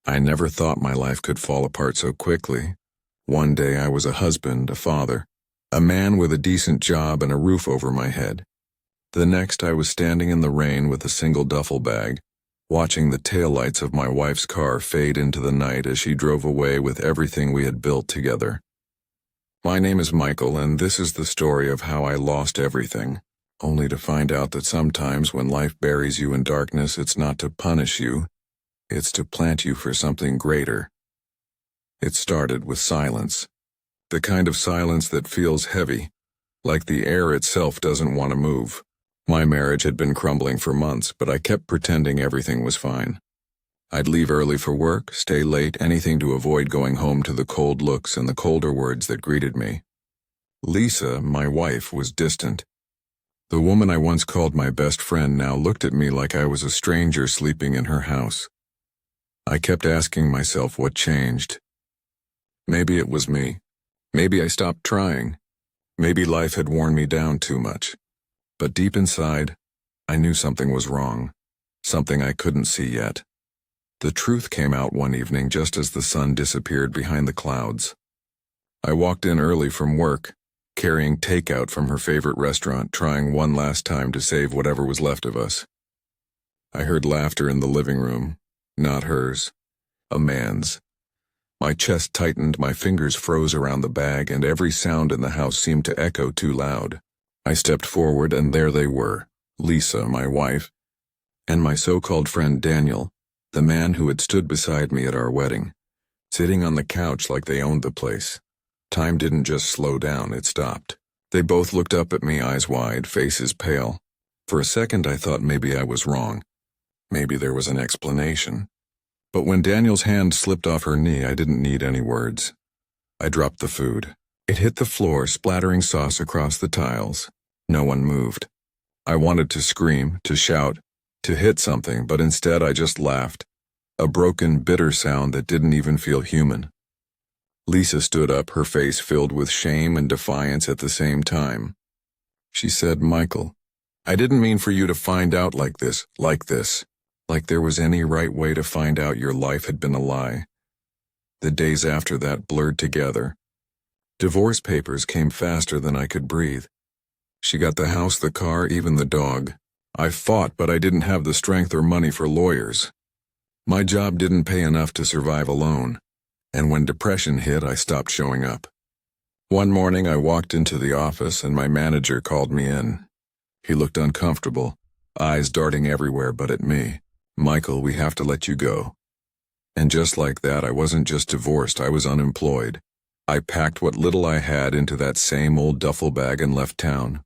I never thought my life could fall apart so quickly. One day I was a husband, a father, a man with a decent job and a roof over my head. The next I was standing in the rain with a single duffel bag, watching the taillights of my wife's car fade into the night as she drove away with everything we had built together. My name is Michael, and this is the story of how I lost everything, only to find out that sometimes when life buries you in darkness, it's not to punish you, it's to plant you for something greater. It started with silence, the kind of silence that feels heavy, like the air itself doesn't want to move. My marriage had been crumbling for months, but I kept pretending everything was fine. I'd leave early for work, stay late, anything to avoid going home to the cold looks and the colder words that greeted me. Lisa, my wife, was distant. The woman I once called my best friend now looked at me like I was a stranger sleeping in her house. I kept asking myself what changed. Maybe it was me. Maybe I stopped trying. Maybe life had worn me down too much. But deep inside, I knew something was wrong, something I couldn't see yet. The truth came out one evening just as the sun disappeared behind the clouds. I walked in early from work, carrying takeout from her favorite restaurant, trying one last time to save whatever was left of us. I heard laughter in the living room, not hers, a man's. My chest tightened, my fingers froze around the bag, and every sound in the house seemed to echo too loud. I stepped forward, and there they were, Lisa, my wife, and my so-called friend Daniel, the man who had stood beside me at our wedding, sitting on the couch like they owned the place. Time didn't just slow down, it stopped. They both looked up at me, eyes wide, faces pale. For a second I thought maybe I was wrong. Maybe there was an explanation. But when Daniel's hand slipped off her knee, I didn't need any words. I dropped the food. It hit the floor, splattering sauce across the tiles. No one moved. I wanted to scream, to shout, to hit something, but instead I just laughed. A broken, bitter sound that didn't even feel human. Lisa stood up, her face filled with shame and defiance at the same time. She said, "Michael, I didn't mean for you to find out like this, like there was any right way to find out your life had been a lie." The days after that blurred together. Divorce papers came faster than I could breathe. She got the house, the car, even the dog. I fought, but I didn't have the strength or money for lawyers. My job didn't pay enough to survive alone, and when depression hit, I stopped showing up. One morning I walked into the office and my manager called me in. He looked uncomfortable, eyes darting everywhere but at me. "Michael, we have to let you go." And just like that, I wasn't just divorced, I was unemployed. I packed what little I had into that same old duffel bag and left town.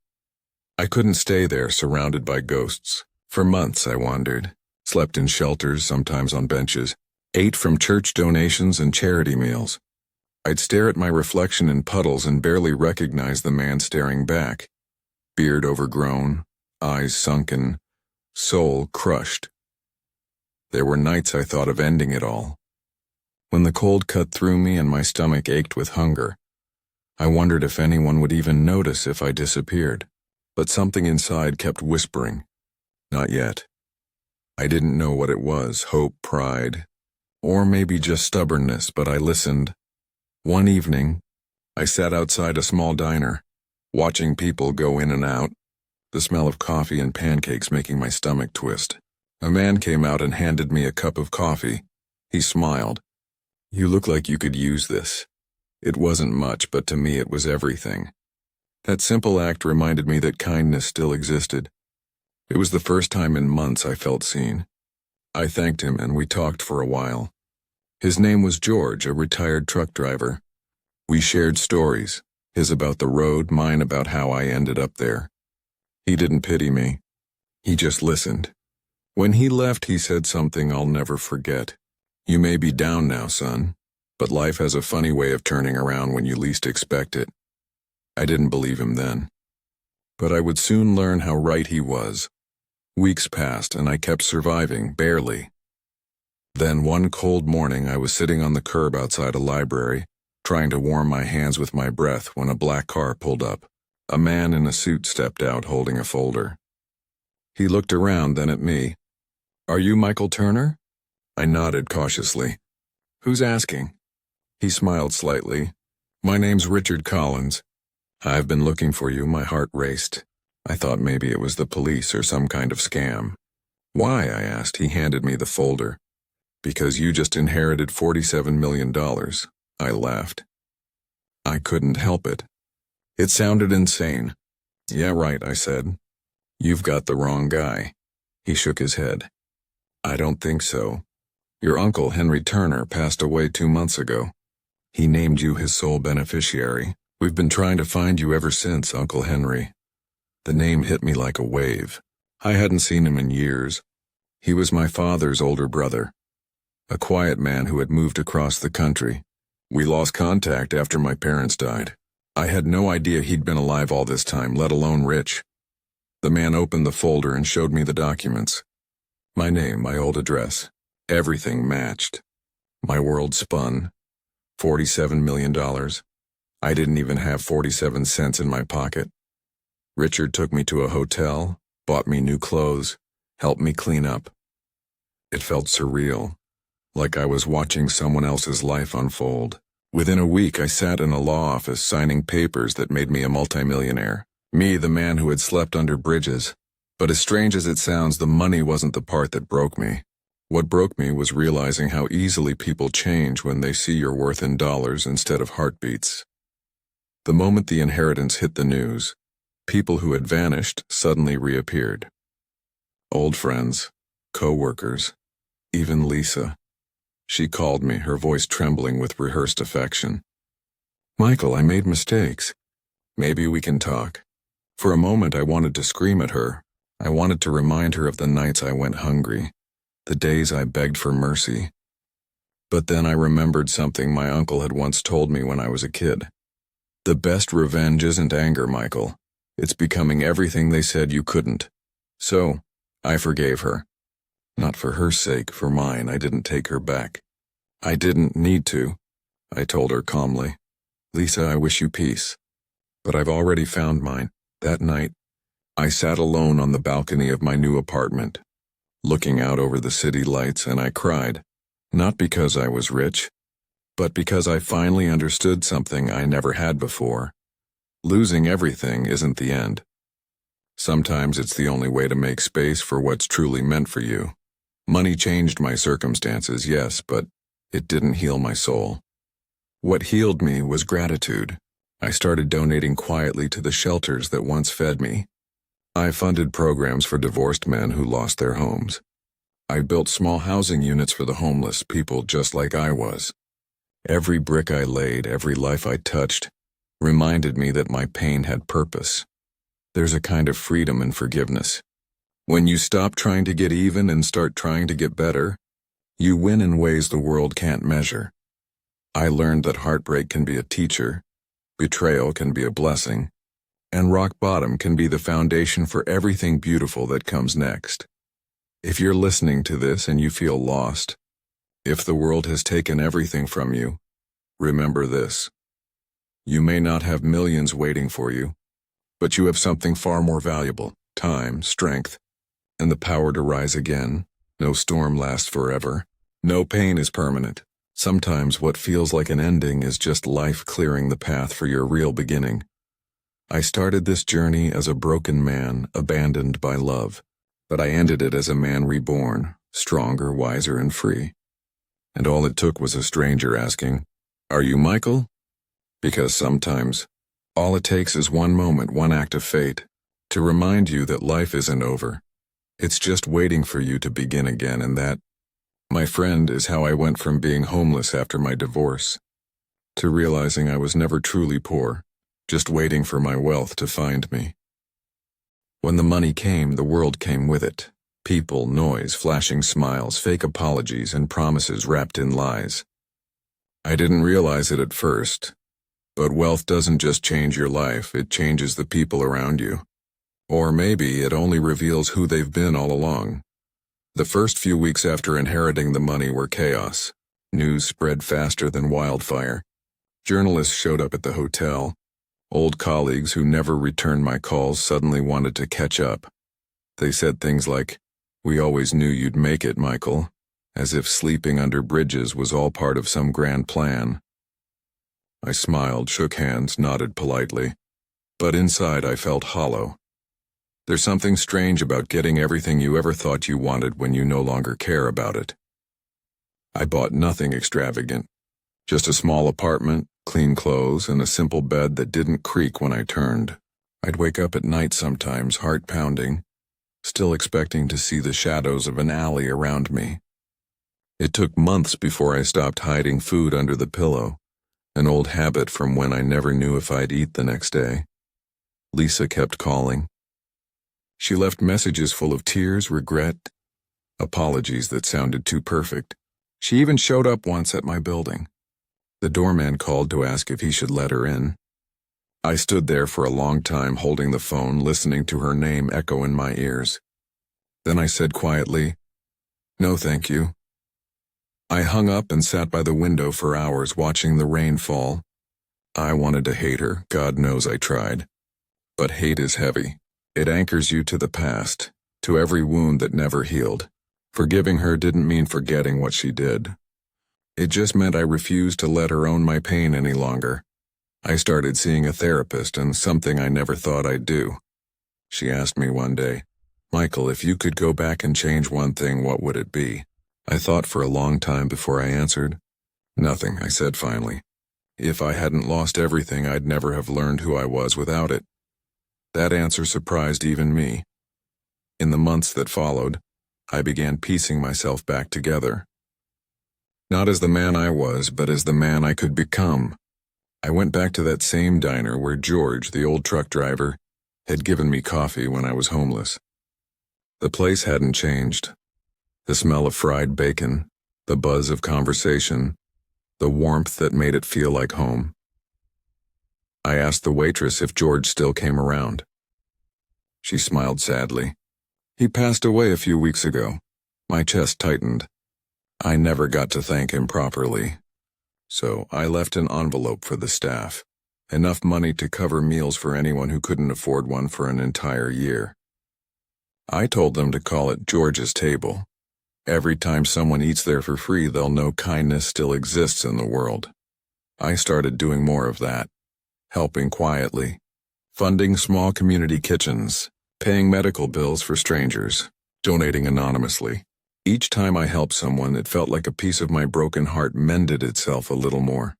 I couldn't stay there, surrounded by ghosts. For months I wandered, slept in shelters, sometimes on benches, ate from church donations and charity meals. I'd stare at my reflection in puddles and barely recognize the man staring back. Beard overgrown, eyes sunken, soul crushed. There were nights I thought of ending it all. When the cold cut through me and my stomach ached with hunger, I wondered if anyone would even notice if I disappeared. But something inside kept whispering, "Not yet." I didn't know what it was, hope, pride, or maybe just stubbornness, but I listened. One evening, I sat outside a small diner, watching people go in and out, the smell of coffee and pancakes making my stomach twist. A man came out and handed me a cup of coffee. He smiled. "You look like you could use this." It wasn't much, but to me it was everything. That simple act reminded me that kindness still existed. It was the first time in months I felt seen. I thanked him and we talked for a while. His name was George, a retired truck driver. We shared stories, his about the road, mine about how I ended up there. He didn't pity me. He just listened. When he left, he said something I'll never forget. "You may be down now, son, but life has a funny way of turning around when you least expect it." I didn't believe him then. But I would soon learn how right he was. Weeks passed and I kept surviving, barely. Then one cold morning I was sitting on the curb outside a library, trying to warm my hands with my breath when a black car pulled up. A man in a suit stepped out holding a folder. He looked around, then at me. "Are you Michael Turner?" I nodded cautiously. Who's asking? He smiled slightly. My name's Richard Collins. I've been looking for you. My heart raced. I thought maybe it was the police or some kind of scam. Why? I asked. He handed me the folder. Because you just inherited $47 million. I laughed. I couldn't help it. It sounded insane. Yeah, right, I said. You've got the wrong guy. He shook his head. I don't think so. Your uncle, Henry Turner, passed away 2 months ago. He named you his sole beneficiary. We've been trying to find you ever since, Uncle Henry. The name hit me like a wave. I hadn't seen him in years. He was my father's older brother, a quiet man who had moved across the country. We lost contact after my parents died. I had no idea he'd been alive all this time, let alone rich. The man opened the folder and showed me the documents. My name, my old address. Everything matched. My world spun. $47 million. I didn't even have 47 cents in my pocket. Richard took me to a hotel, bought me new clothes, helped me clean up. It felt surreal, like I was watching someone else's life unfold. Within a week, I sat in a law office signing papers that made me a multimillionaire. Me, the man who had slept under bridges. But as strange as it sounds, the money wasn't the part that broke me. What broke me was realizing how easily people change when they see your worth in dollars instead of heartbeats. The moment the inheritance hit the news, people who had vanished suddenly reappeared. Old friends, co-workers, even Lisa. She called me, her voice trembling with rehearsed affection. Michael, I made mistakes. Maybe we can talk. For a moment I wanted to scream at her. I wanted to remind her of the nights I went hungry, the days I begged for mercy. But then I remembered something my uncle had once told me when I was a kid. The best revenge isn't anger, Michael. It's becoming everything they said you couldn't. So, I forgave her. Not for her sake, for mine. I didn't take her back. I didn't need to, I told her calmly. Lisa, I wish you peace. But I've already found mine. That night, I sat alone on the balcony of my new apartment, looking out over the city lights, and I cried. Not because I was rich, but because I finally understood something I never had before. Losing everything isn't the end. Sometimes it's the only way to make space for what's truly meant for you. Money changed my circumstances, yes, but it didn't heal my soul. What healed me was gratitude. I started donating quietly to the shelters that once fed me. I funded programs for divorced men who lost their homes. I built small housing units for the homeless, people just like I was. Every brick I laid, every life I touched, reminded me that my pain had purpose. There's a kind of freedom in forgiveness. When you stop trying to get even and start trying to get better, you win in ways the world can't measure. I learned that heartbreak can be a teacher, betrayal can be a blessing, and rock bottom can be the foundation for everything beautiful that comes next. If you're listening to this and you feel lost, if the world has taken everything from you, remember this. You may not have millions waiting for you, but you have something far more valuable: time, strength, and the power to rise again. No storm lasts forever. No pain is permanent. Sometimes what feels like an ending is just life clearing the path for your real beginning. I started this journey as a broken man, abandoned by love, but I ended it as a man reborn, stronger, wiser, and free. And all it took was a stranger asking, "Are you Michael?" Because sometimes, all it takes is one moment, one act of fate, to remind you that life isn't over. It's just waiting for you to begin again, and that, my friend, is how I went from being homeless after my divorce to realizing I was never truly poor, just waiting for my wealth to find me. When the money came, the world came with it. People, noise, flashing smiles, fake apologies, and promises wrapped in lies. I didn't realize it at first, but wealth doesn't just change your life, it changes the people around you. Or maybe it only reveals who they've been all along. The first few weeks after inheriting the money were chaos. News spread faster than wildfire. Journalists showed up at the hotel. Old colleagues who never returned my calls suddenly wanted to catch up. They said things like, "We always knew you'd make it, Michael." as if sleeping under bridges was all part of some grand plan. I smiled, shook hands, nodded politely, but inside I felt hollow. There's something strange about getting everything you ever thought you wanted when you no longer care about it. I bought nothing extravagant, just a small apartment, clean clothes, and a simple bed that didn't creak when I turned. I'd wake up at night sometimes, heart pounding, still expecting to see the shadows of an alley around me. It took months before I stopped hiding food under the pillow, an old habit from when I never knew if I'd eat the next day. Lisa kept calling. She left messages full of tears, regret, apologies that sounded too perfect. She even showed up once at my building. The doorman called to ask if he should let her in. I stood there for a long time holding the phone, listening to her name echo in my ears. Then I said quietly, "No, thank you." I hung up and sat by the window for hours watching the rain fall. I wanted to hate her, God knows I tried. But hate is heavy. It anchors you to the past, to every wound that never healed. Forgiving her didn't mean forgetting what she did. It just meant I refused to let her own my pain any longer. I started seeing a therapist, and something I never thought I'd do. She asked me one day, "Michael, if you could go back and change one thing, what would it be?" I thought for a long time before I answered. "Nothing," I said finally. If I hadn't lost everything, I'd never have learned who I was without it. That answer surprised even me. In the months that followed, I began piecing myself back together. Not as the man I was, but as the man I could become. I went back to that same diner where George, the old truck driver, had given me coffee when I was homeless. The place hadn't changed. The smell of fried bacon, the buzz of conversation, the warmth that made it feel like home. I asked the waitress if George still came around. She smiled sadly. "He passed away a few weeks ago." My chest tightened. I never got to thank him properly. So I left an envelope for the staff, enough money to cover meals for anyone who couldn't afford one for an entire year. I told them to call it George's Table. Every time someone eats there for free, they'll know kindness still exists in the world. I started doing more of that, helping quietly, funding small community kitchens, paying medical bills for strangers, donating anonymously. Each time I helped someone, it felt like a piece of my broken heart mended itself a little more.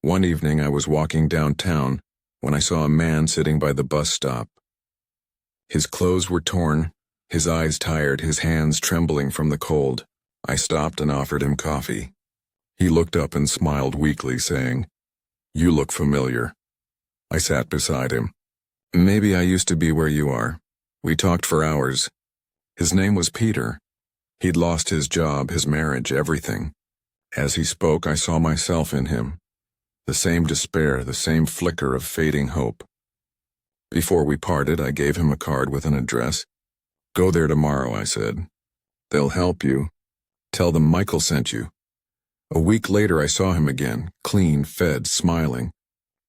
One evening I was walking downtown when I saw a man sitting by the bus stop. His clothes were torn, his eyes tired, his hands trembling from the cold. I stopped and offered him coffee. He looked up and smiled weakly, saying, "You look familiar." I sat beside him. "Maybe I used to be where you are." We talked for hours. His name was Peter. He'd lost his job, his marriage, everything. As he spoke, I saw myself in him. The same despair, the same flicker of fading hope. Before we parted, I gave him a card with an address. "Go there tomorrow," I said. "They'll help you. Tell them Michael sent you." A week later, I saw him again, clean, fed, smiling.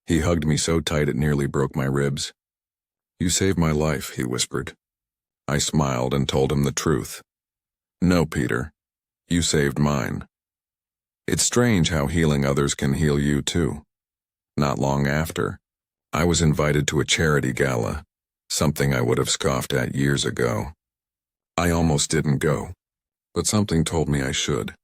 He hugged me so tight it nearly broke my ribs. "You saved my life," he whispered. I smiled and told him the truth. "No, Peter, you saved mine." It's strange how healing others can heal you too. Not long after, I was invited to a charity gala, something I would have scoffed at years ago. I almost didn't go, but something told me I should.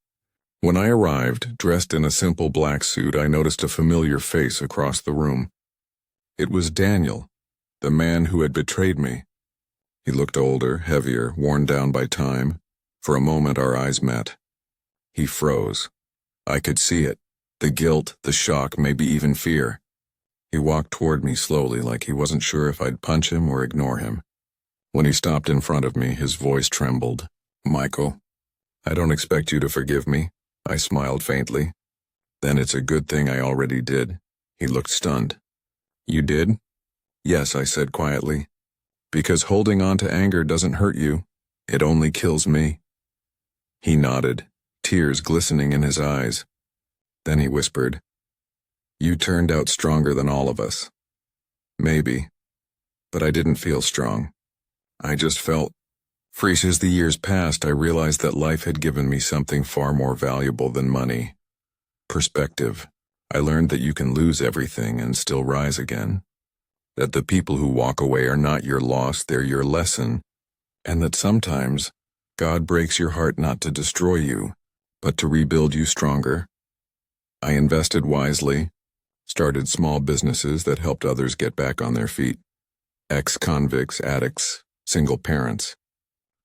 When I arrived, dressed in a simple black suit, I noticed a familiar face across the room. It was Daniel, the man who had betrayed me. He looked older, heavier, worn down by time. For a moment our eyes met. He froze. I could see it, the guilt, the shock, maybe even fear. He walked toward me slowly, like he wasn't sure if I'd punch him or ignore him. When he stopped in front of me, his voice trembled. "Michael, I don't expect you to forgive me." I smiled faintly. "Then it's a good thing I already did." He looked stunned. "You did?" "Yes," I said quietly. "Because holding on to anger doesn't hurt you. It only kills me." He nodded, tears glistening in his eyes. Then he whispered, "You turned out stronger than all of us." Maybe, but I didn't feel strong. I just felt As the years passed, I realized that life had given me something far more valuable than money. Perspective. I learned that you can lose everything and still rise again. That the people who walk away are not your loss, they're your lesson. And that sometimes God breaks your heart not to destroy you, but to rebuild you stronger. I invested wisely, started small businesses that helped others get back on their feet. Ex-convicts, addicts, single parents.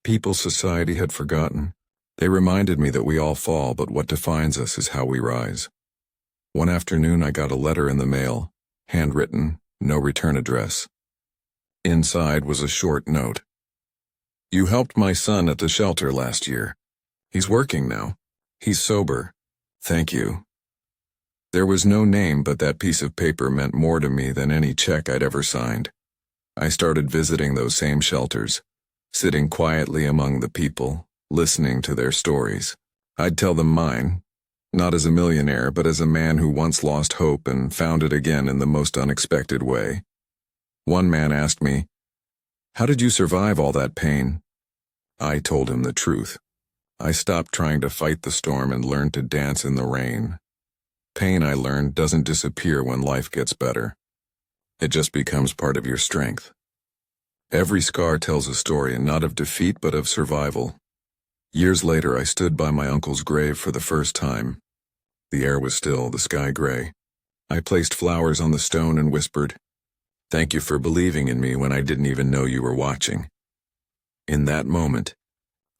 People society had forgotten. They reminded me that we all fall, but what defines us is how we rise. One afternoon I got a letter in the mail, handwritten, no return address. Inside was a short note. You helped my son at the shelter last year. He's working now. He's sober. Thank you. There was no name, but that piece of paper meant more to me than any check I'd ever signed. I started visiting those same shelters, sitting quietly among the people, listening to their stories. I'd tell them mine, not as a millionaire, but as a man who once lost hope and found it again in the most unexpected way. One man asked me, "How did you survive all that pain?" I told him the truth. I stopped trying to fight the storm and learned to dance in the rain. Pain, I learned, doesn't disappear when life gets better. It just becomes part of your strength. Every scar tells a story, and not of defeat but of survival. Years later, I stood by my uncle's grave for the first time. The air was still, the sky gray. I placed flowers on the stone and whispered, "Thank you for believing in me when I didn't even know you were watching." In that moment,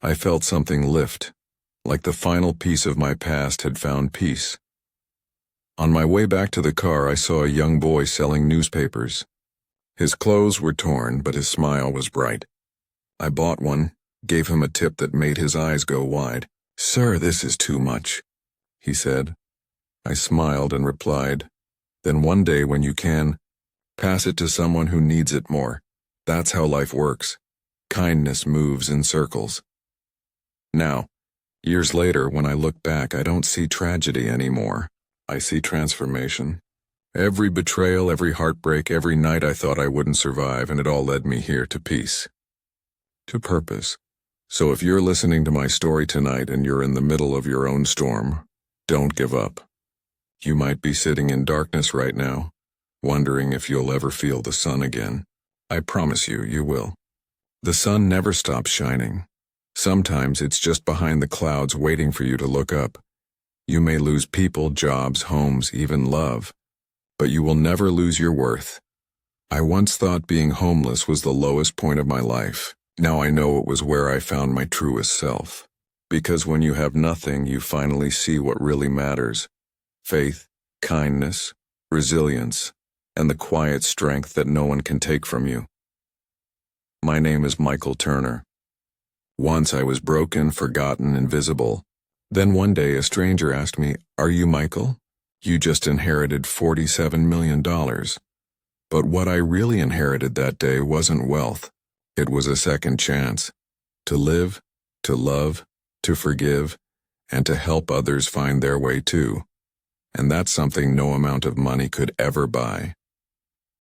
I felt something lift, like the final piece of my past had found peace. On my way back to the car, I saw a young boy selling newspapers. His clothes were torn, but his smile was bright. I bought one, gave him a tip that made his eyes go wide. "Sir, this is too much," he said. I smiled and replied, "Then one day when you can, pass it to someone who needs it more. That's how life works. Kindness moves in circles." Now, years later, when I look back, I don't see tragedy anymore. I see transformation. Every betrayal, every heartbreak, every night I thought I wouldn't survive, and it all led me here to peace, to purpose. So if you're listening to my story tonight and you're in the middle of your own storm, don't give up. You might be sitting in darkness right now, wondering if you'll ever feel the sun again. I promise you, you will. The sun never stops shining. Sometimes it's just behind the clouds waiting for you to look up. You may lose people, jobs, homes, even love, but you will never lose your worth. I once thought being homeless was the lowest point of my life. Now I know it was where I found my truest self. Because when you have nothing, you finally see what really matters. Faith, kindness, resilience, and the quiet strength that no one can take from you. My name is Michael Turner. Once I was broken, forgotten, invisible. Then one day a stranger asked me, "Are you Michael? You just inherited $47 million. But what I really inherited that day wasn't wealth. It was a second chance. To live, to love, to forgive, and to help others find their way too. And that's something no amount of money could ever buy.